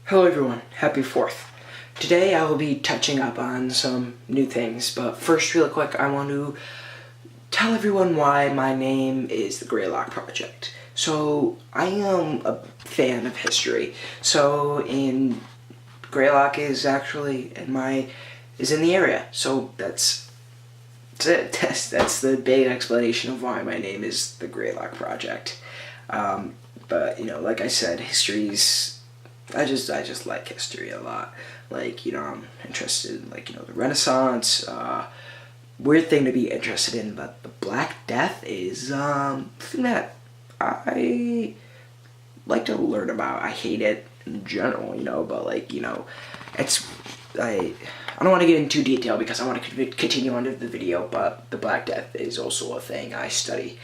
Hello everyone, happy 4th. Today I will be touching up on some new things, but first real quick I want to tell everyone why my name is the Greylock Project. So I am a fan of history, Greylock is actually is in the area, so that's it. That's the big explanation of why my name is the Greylock Project. But like I said, I just like history a lot. I'm interested in the Renaissance. Weird thing to be interested in, but the Black Death is something that I like to learn about. I hate it in general, but I don't want to get into detail because I want to continue on to the video, but the Black Death is also a thing I study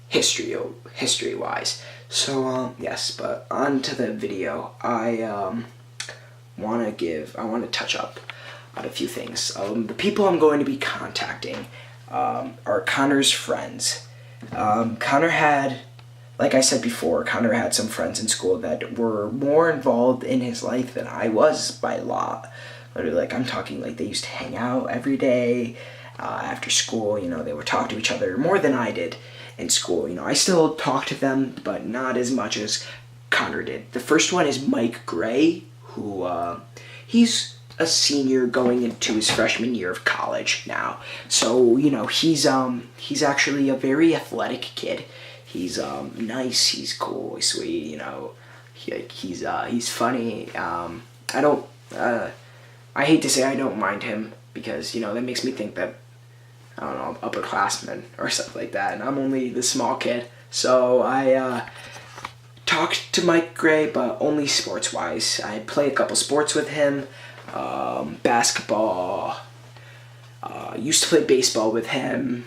history-wise. So, yes, but on to the video. I want to touch up on a few things. The people I'm going to be contacting are Connor's friends. Connor had, like I said before, Connor had some friends in school that were more involved in his life than I was by a lot. Literally, I'm talking they used to hang out every day after school. They would talk to each other more than I did in school. I still talk to them, but not as much as Connor did. The first one is Mike Gray, who he's a senior going into his freshman year of college now. So he's actually a very athletic kid. He's nice. He's cool. He's sweet. He's funny. I hate to say I don't mind him because that makes me think that I don't know, upperclassmen or something like that, and I'm only the small kid. So I talked to Mike Gray, but only sports-wise. I play a couple sports with him, basketball, used to play baseball with him,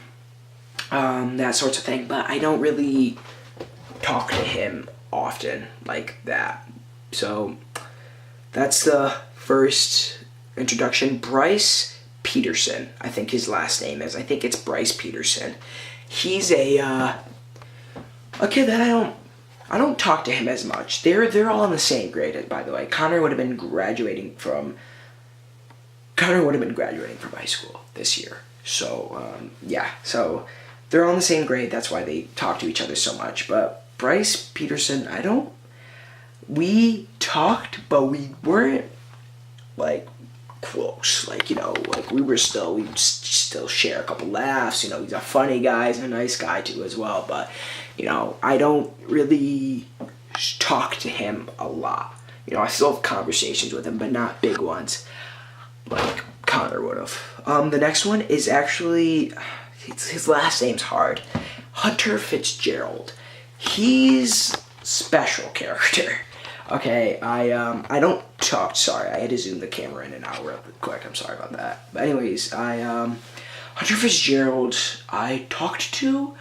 that sorts of thing, but I don't really talk to him often like that. So that's the first introduction. Bryce Peterson, I think his last name is. I think it's Bryce Peterson. He's a kid that I don't talk to him as much. They're all in the same grade, by the way. Connor would have been graduating from high school this year. So so they're all in the same grade. That's why they talk to each other so much. But Bryce Peterson, we talked, but we weren't close. We still share a couple laughs. He's a funny guy. He's a nice guy too as well. But I don't really talk to him a lot. I still have conversations with him, but not big ones like Connor would have. The next one is actually, his last name's hard. Hunter Fitzgerald. He's special character. Okay, I don't talk. Sorry, I had to zoom the camera in and out real quick. I'm sorry about that. But anyways, Hunter Fitzgerald, I talked to,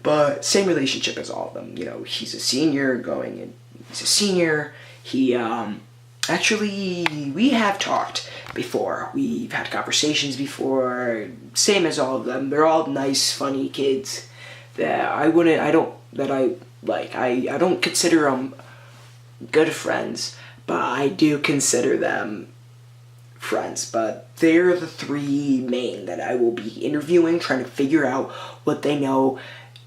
but same relationship as all of them. He's a senior going in. He's a senior. He actually, we have talked before. We've had conversations before. Same as all of them. They're all nice, funny kids that I don't consider them good friends, but I do consider them friends. But they're the three main that I will be interviewing, trying to figure out what they know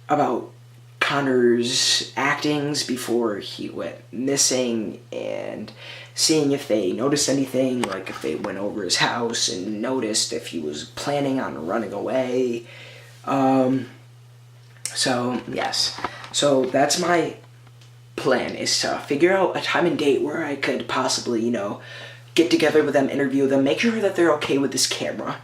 about Connor's actings before he went missing, and seeing if they noticed anything, if they went over his house and noticed if he was planning on running away. So yes, so that's my plan, is to figure out a time and date where I could possibly, get together with them, interview them, make sure that they're okay with this camera.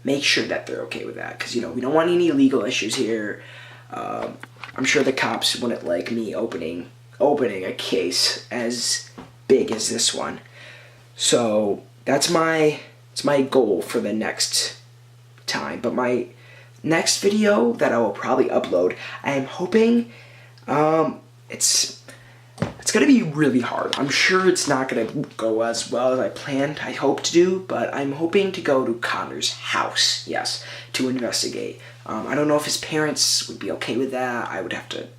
Make sure that they're okay with that, because, we don't want any legal issues here. I'm sure the cops wouldn't like me opening a case as big as this one. So that's my goal for the next time. But my next video that I will probably upload, I am hoping it's going to be really hard. I'm sure it's not going to go as well as I planned, I hope to do, but I'm hoping to go to Connor's house, yes, to investigate. I don't know if his parents would be okay with that. I would have to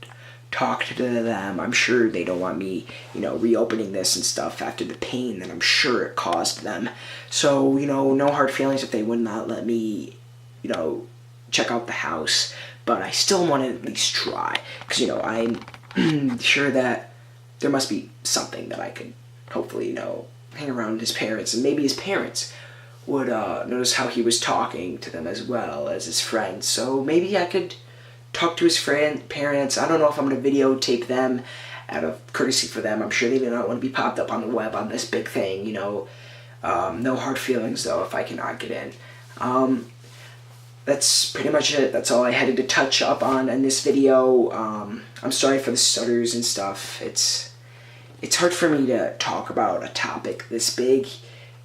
talk to them. I'm sure they don't want me, reopening this and stuff after the pain that I'm sure it caused them. So, no hard feelings if they would not let me, check out the house. But I still want to at least try. Because, I'm sure that there must be something that I could hopefully, hang around his parents. And maybe his parents would notice how he was talking to them as well as his friends. So maybe I could talk to his parents. I don't know if I'm going to videotape them out of courtesy for them. I'm sure they do not want to be popped up on the web on this big thing, no hard feelings, though, if I cannot get in. That's pretty much it. That's all I had to touch up on in this video. I'm sorry for the stutters and stuff. It's hard for me to talk about a topic this big,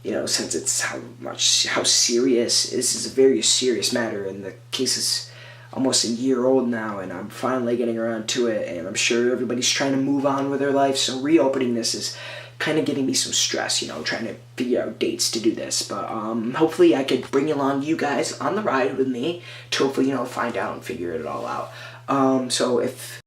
since it's how serious. This is a very serious matter, and the case is almost a year old now, and I'm finally getting around to it, and I'm sure everybody's trying to move on with their life, so reopening this is kind of giving me some stress, trying to figure out dates to do this. But hopefully I could bring along you guys on the ride with me to hopefully, find out and figure it all out. So if